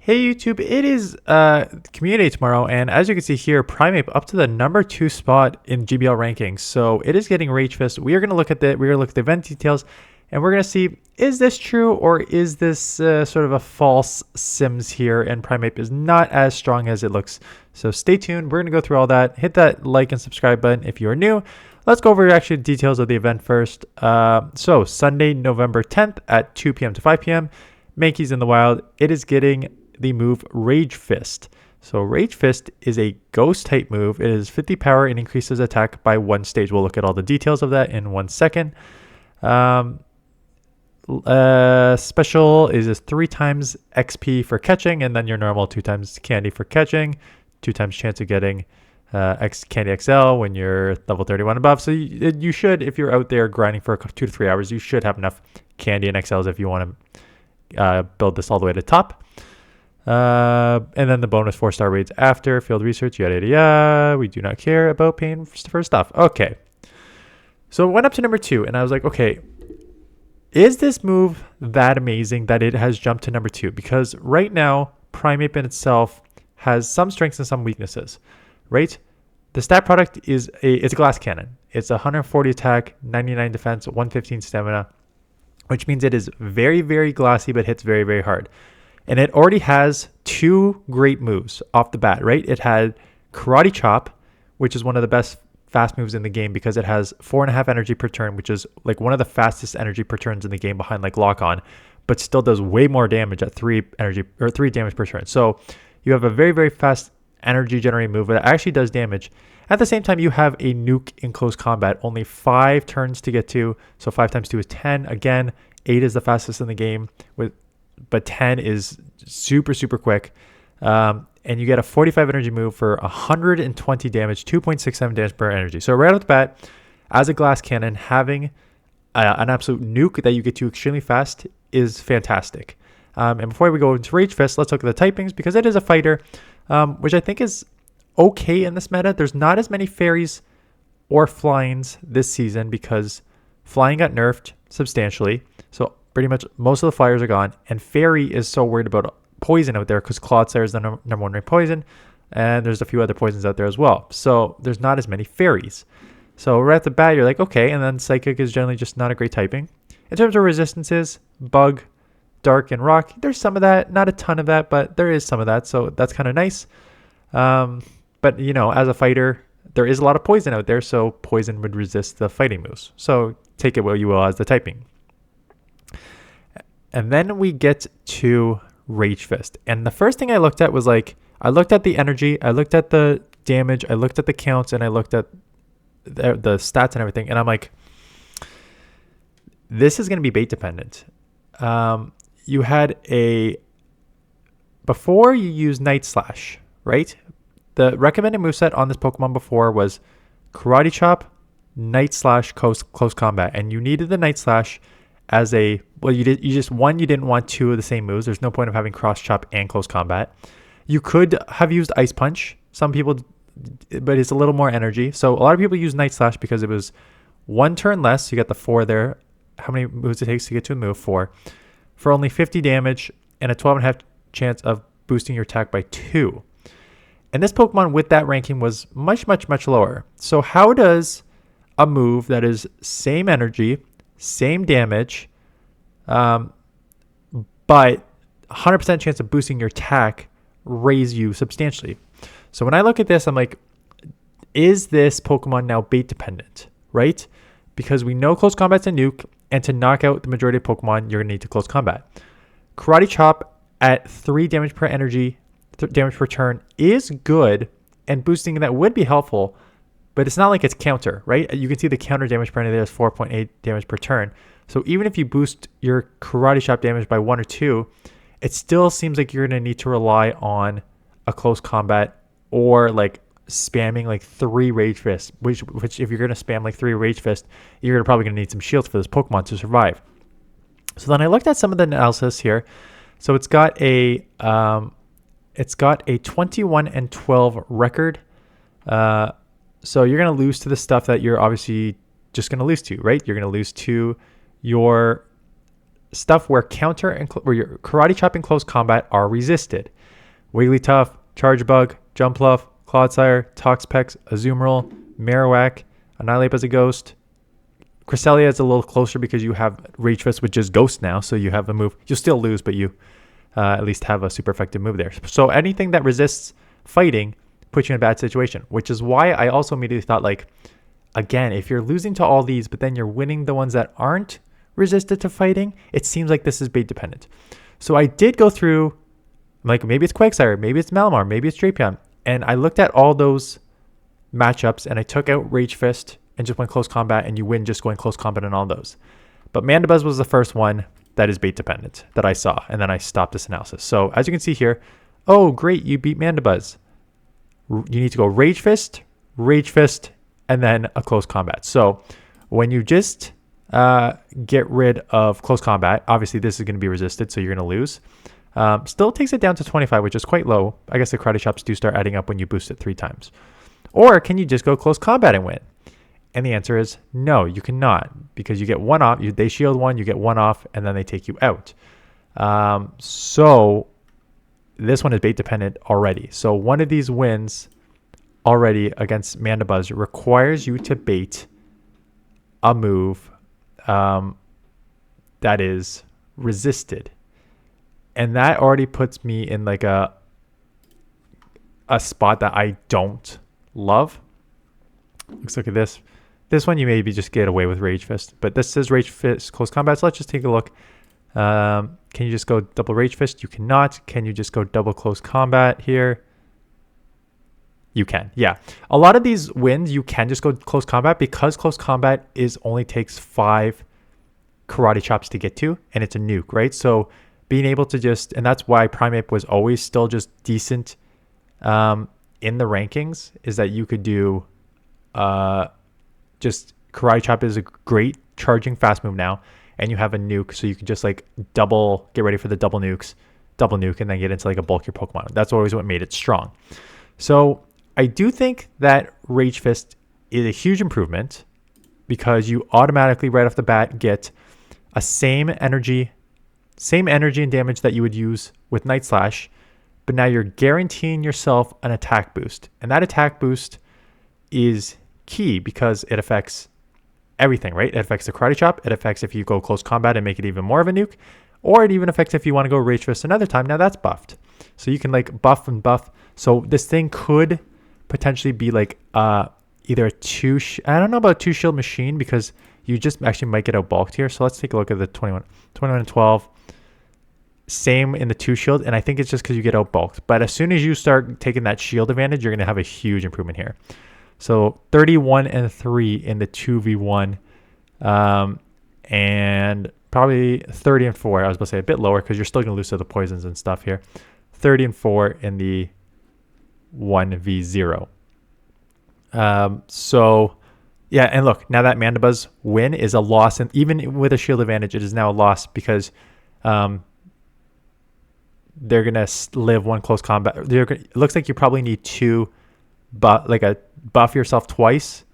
Hey YouTube, it is community day tomorrow, and as you can see here, Primeape up to the number 2 spot in GBL rankings. So it is getting Rage Fist. We are going to look at the event details, and we're going to see, is this true or is this sort of a false Sims here, and Primeape is not as strong as it looks. So stay tuned. We're going to go through all that. Hit that like and subscribe button if you are new. Let's go over actually the details of the event first. So Sunday, November 10th at 2 p.m. to 5 p.m. Mankey's in the wild. It is getting the move Rage Fist. So Rage Fist is a ghost type move. It is 50 power and increases attack by 1 stage. We'll look at all the details of that in 1 second. Special is 3 times XP for catching, and then your normal 2 times candy for catching, 2 times chance of getting Candy XL when you're level 31 above. So you should, if you're out there grinding for 2 to 3 hours, you should have enough candy and XLs if you want to build this all the way to the top. And then the bonus 4-star raids after field research, yada yada yada. We do not care about paying for stuff. Okay, so it went up to number 2, and I was like, okay, is this move that amazing that it has jumped to number 2? Because right now, Primeape in itself has some strengths and some weaknesses, right? The stat product is it's a glass cannon. It's 140 attack, 99 defense, 115 stamina, which means it is very, very glassy, but hits very, very hard. And it already has 2 great moves off the bat, right? It had Karate Chop, which is one of the best fast moves in the game because it has 4.5 energy per turn, which is like one of the fastest energy per turns in the game behind like Lock On, but still does way more damage at 3 damage per turn. So you have a very, very fast energy generating move that actually does damage. At the same time, you have a nuke in close combat, only 5 turns to get to. So 5 times 2 is 10. Again, 8 is the fastest in the game but 10 is super, super quick. And you get a 45 energy move for 120 damage, 2.67 damage per energy. So right off the bat, as a glass cannon, having an absolute nuke that you get to extremely fast is fantastic. And before we go into Rage Fist, let's look at the typings because it is a fighter, which I think is okay in this meta. There's not as many fairies or flyings this season because flying got nerfed substantially. So pretty much most of the flyers are gone, and Fairy is so worried about poison out there because Clodsire is the number 1 ranked poison, and there's a few other poisons out there as well. So there's not as many fairies. So right at the bat, you're like, okay, and then Psychic is generally just not a great typing. In terms of resistances, Bug, Dark, and Rock, there's some of that, not a ton of that, but there is some of that, so that's kind of nice. But, you know, as a fighter, there is a lot of poison out there, so poison would resist the fighting moves. So take it what you will as the typing. And then we get to Rage Fist. And the first thing I looked at was like, I looked at the energy, I looked at the damage, I looked at the counts, and I looked at the stats and everything. And I'm like, this is going to be bait dependent. You had before you use Night Slash, right? The recommended moveset on this Pokemon before was Karate Chop, Night Slash, close combat. And you needed the Night Slash as you didn't want 2 of the same moves. There's no point of having Cross Chop and close combat. You could have used Ice Punch. Some people, but it's a little more energy. So a lot of people use Night Slash because it was 1 turn less. You got the 4 there. How many moves it takes to get to a move? 4. For only 50 damage and a 12.5 chance of boosting your attack by 2. And this Pokemon with that ranking was much, much, much lower. So how does a move that is same energy, same damage, but 100% chance of boosting your attack raise you substantially? So when I look at this, I'm like, is this Pokemon now bait dependent, right? Because we know close combat's a nuke, and to knock out the majority of Pokemon, you're going to need to close combat. Karate Chop at 3 damage per energy, damage per turn is good, and boosting that would be helpful, but it's not like it's counter, right? You can see the counter damage per energy is 4.8 damage per turn. So even if you boost your Karate Chop damage by 1 or 2, it still seems like you're going to need to rely on a close combat or like spamming like 3 Rage Fists, which if you're going to spam like 3 Rage Fists, you're probably going to need some shields for this Pokemon to survive. So then I looked at some of the analysis here. So it's got a 21 and 12 record. So you're going to lose to the stuff that you're obviously just going to lose to, right? You're going to lose to your stuff where counter and where your karate chop and close combat are resisted. Wigglytuff, Charge Bug, Jumpluff, Clodsire, Toxpex, Azumarill, Marowak, Annihilate as a ghost. Cresselia is a little closer because you have Rage Fist, which is Ghost now, so you have a move. You'll still lose, but you at least have a super effective move there. So anything that resists fighting puts you in a bad situation, which is why I also immediately thought, like, again, if you're losing to all these, but then you're winning the ones that aren't resisted to fighting, it seems like this is bait dependent. So I did go through, like, maybe it's Quagsire, maybe it's Malamar, maybe it's Drapion, and I looked at all those matchups and I took out Rage Fist and just went close combat, and you win just going close combat on all those. But Mandibuzz was the first one that is bait dependent that I saw, and then I stopped this analysis. So as you can see here, oh great, you beat Mandibuzz. You need to go Rage Fist, and then a close combat. So when you just get rid of close combat, obviously this is going to be resisted, so you're going to lose. Still takes it down to 25, which is quite low. I guess the karate chops do start adding up when you boost it 3 times. Or can you just go close combat and win? And the answer is no, you cannot, because you get one off. They shield one, you get one off, and then they take you out. So this one is bait dependent already. So one of these wins already against Mandibuzz requires you to bait a move that is resisted. And that already puts me in like a spot that I don't love. Let's look at this. This one you maybe just get away with Rage Fist, but this says Rage Fist close combat. So let's just take a look. Can you just go double Rage Fist? You cannot. Can you just go double close combat here? You can. Yeah. A lot of these wins, you can just go close combat because close combat only takes 5 karate chops to get to, and it's a nuke, right? So being able to just, and that's why Primeape was always still just decent in the rankings, is that you could do just karate chop is a great charging fast move now, and you have a nuke, so you can just like get ready for the double nuke, and then get into like a bulkier Pokemon. That's always what made it strong. So I do think that Rage Fist is a huge improvement because you automatically right off the bat get a same energy and damage that you would use with Night Slash, but now you're guaranteeing yourself an attack boost, and that attack boost is key because it affects everything, right? It affects the karate chop. It affects if you go close combat and make it even more of a nuke, or it even affects if you want to go Rage Fist another time. Now that's buffed, so you can like buff and buff. So this thing could potentially be like either a I don't know about 2 shield machine because you just actually might get outbulked here. So let's take a look at the 21 and 12. Same in the 2 shield, and I think it's just because you get outbulked. But as soon as you start taking that shield advantage, you're going to have a huge improvement here. So 31 and 3 in the 2v1, and probably 30 and 4. I was about to say a bit lower because you're still going to lose to the poisons and stuff here. 30 and 4 in the 1v0. So yeah, and look, now that Mandibuzz win is a loss, and even with a shield advantage, it is now a loss because they're gonna live 1 close combat. It looks like you probably need 2, buff yourself twice,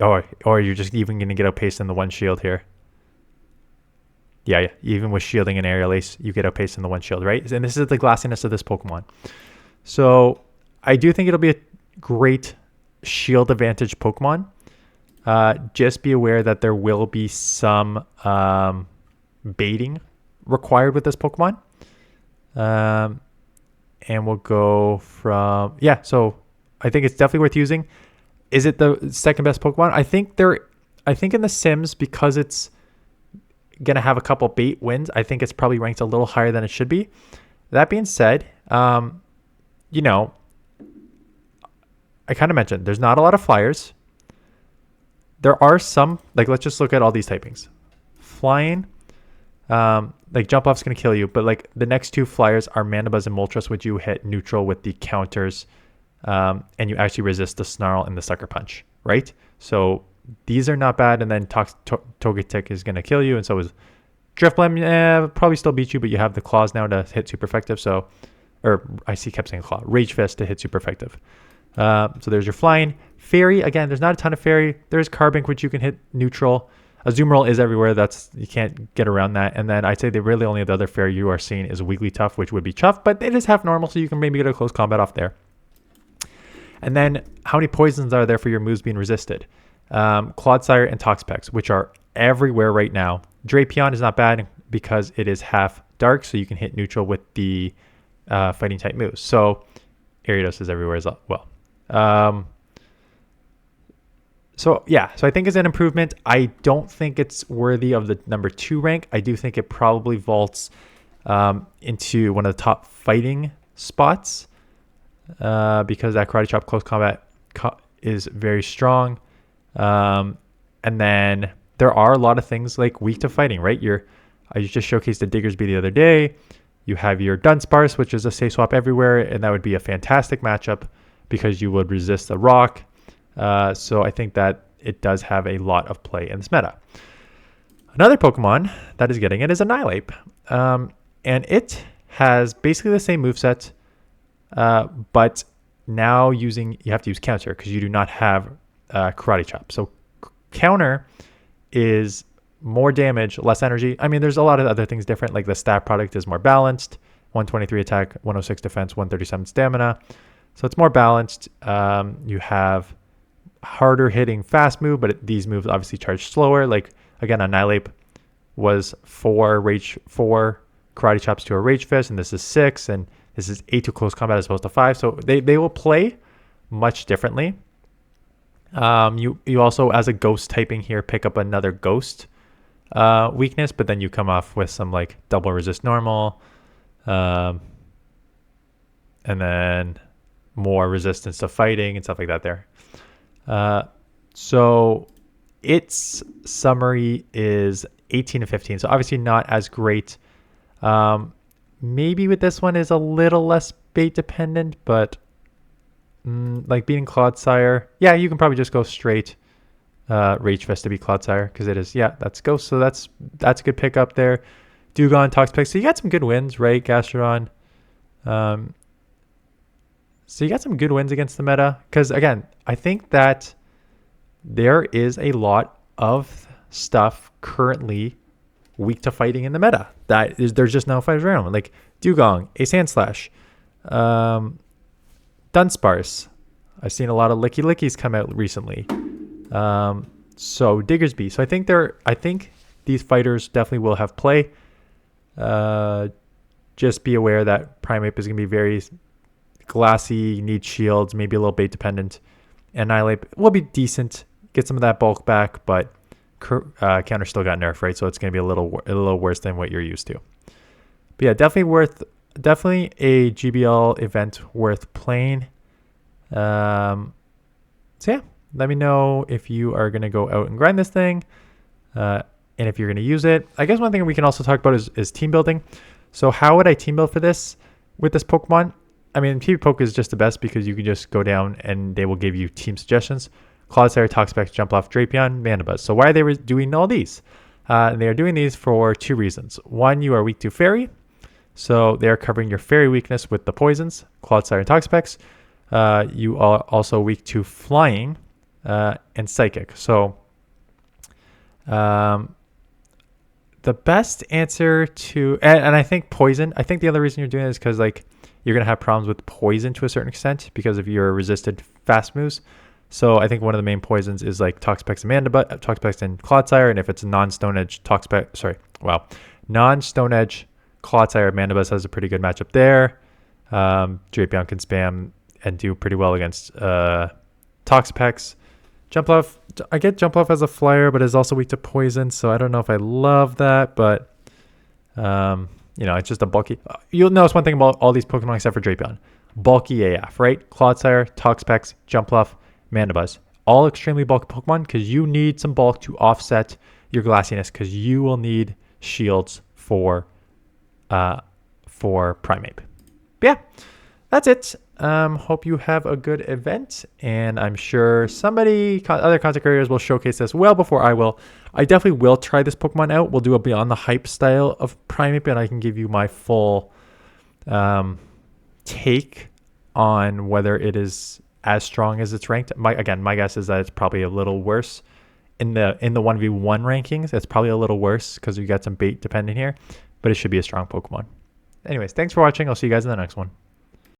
or you're just even gonna get outpaced in the 1 shield here. Yeah, even with shielding and aerial ace, you get outpaced in the 1 shield, right? And this is the glassiness of this Pokemon. So I do think it'll be a great shield advantage Pokemon. Just be aware that there will be some baiting required with this Pokemon. And we'll go from, yeah, so I think it's definitely worth using. Is it the second best Pokemon? I think in the Sims, because it's going to have a couple bait wins, I think it's probably ranked a little higher than it should be. That being said, you know, I kind of mentioned there's not a lot of flyers. There are some, like, let's just look at all these typings. Flying, like jump off's going to kill you, but like the next 2 flyers are Mandibuzz and Moltres, which you hit neutral with the counters, and you actually resist the Snarl and the Sucker Punch, right? So these are not bad, and then Togetic is going to kill you, and so is Drifblim. Probably still beat you, but you have the Claws now to hit super effective. So, or I kept saying Claw. Rage Fist to hit super effective. So there's your flying. Fairy, again, there's not a ton of Fairy. There's Carbink, which you can hit neutral. Azumarill is everywhere. You can't get around that. And then I'd say the really only the other fairy you are seeing is Wigglytuff, which would be Chuff, but it is half normal, so you can maybe get a close combat off there. And then how many poisons are there for your moves being resisted? Clodsire and Toxapex, which are everywhere right now. Drapion is not bad because it is half dark, so you can hit neutral with the fighting type moves. So Ariados is everywhere as well. So I think it's an improvement. I don't think it's worthy of the number 2 rank. I do think it probably vaults into one of the top fighting spots because that Karate Chop close combat is very strong. And then there are a lot of things like weak to fighting, right? I just showcased the Diggersby the other day. You have your Dunsparce, which is a safe swap everywhere, and that would be a fantastic matchup because you would resist a rock. So I think that it does have a lot of play in this meta. Another Pokemon that is getting it is Annihilape. And it has basically the same moveset, but now you have to use counter because you do not have Karate Chop. So counter is more damage, less energy. I mean, there's a lot of other things different, like the stat product is more balanced, 123 attack, 106 defense, 137 stamina. So it's more balanced. You have harder hitting fast move, but these moves obviously charge slower. Like again, Annihilape was 4 Karate Chops to a Rage Fist, and this is 6, and this is 8 to close combat as opposed to 5. So they will play much differently. You also, as a ghost typing here, pick up another ghost weakness, but then you come off with some like double resist normal, and then more resistance to fighting and stuff like that there. So its summary is 18 to 15. So obviously not as great. Maybe with this one is a little less bait dependent, but like beating Clodsire, yeah, you can probably just go straight Rage Fest to be Clodsire because it is, that's Ghost. So that's a good pick up there. Dewgong, Toxapex. So you got some good wins, right? Gastrodon. So you got some good wins against the meta because, again, I think that there is a lot of stuff currently weak to fighting in the meta. There's just no fighters around. Like Dewgong, a Sandslash, Dunsparce. I've seen a lot of Licky Lickies come out recently. So Diggersby. So I think these fighters definitely will have play. Just be aware that Primeape is going to be very glassy, need shields, maybe a little bait dependent. Annihilape will be decent, get some of that bulk back, but counter still got nerfed, right? So it's going to be a little worse than what you're used to. But yeah, definitely a GBL event worth playing. So yeah, let me know if you are going to go out and grind this thing, and if you're going to use it. I guess one thing we can also talk about is team building. So how would I team build for this with this Pokemon? I mean, PvPoke is just the best because you can just go down and they will give you team suggestions. Clodsire, Toxapex, Jumpluff, Drapion, Mandibuzz. So why are they doing all these? And they are doing these for 2 reasons. One, you are weak to Fairy. So they are covering your Fairy weakness with the poisons, Clodsire and Toxapex. You are also weak to Flying and Psychic. So the best answer to... And I think Poison. I think the other reason you're doing it is because like you're going to have problems with Poison to a certain extent because of your resisted fast moves. So I think one of the main poisons is like Toxapex and Clodsire, and if it's non-Stone Edge non-Stone Edge Clodsire, Mandibuzz has a pretty good matchup there. Drapion can spam and do pretty well against Toxapex. Jumpluff, I get Jumpluff as a flyer, but is also weak to poison, so I don't know if I love that, but it's just a bulky. You'll notice one thing about all these Pokemon except for Drapion. Bulky AF, right? Clodsire, Toxapex, Jumpluff, Mandibuzz. All extremely bulky Pokemon because you need some bulk to offset your glassiness because you will need shields for Primeape. But yeah, that's it. Hope you have a good event, and I'm sure other content creators will showcase this well before I will. I definitely will try this Pokemon out. We'll do a Beyond the Hype style of Primeape, and I can give you my full take on whether it is as strong as it's ranked. My guess is that it's probably a little worse in the 1v1 rankings, it's probably a little worse because we got some bait dependent here, but it should be a strong Pokemon. Anyways, thanks for watching. I'll see you guys in the next one.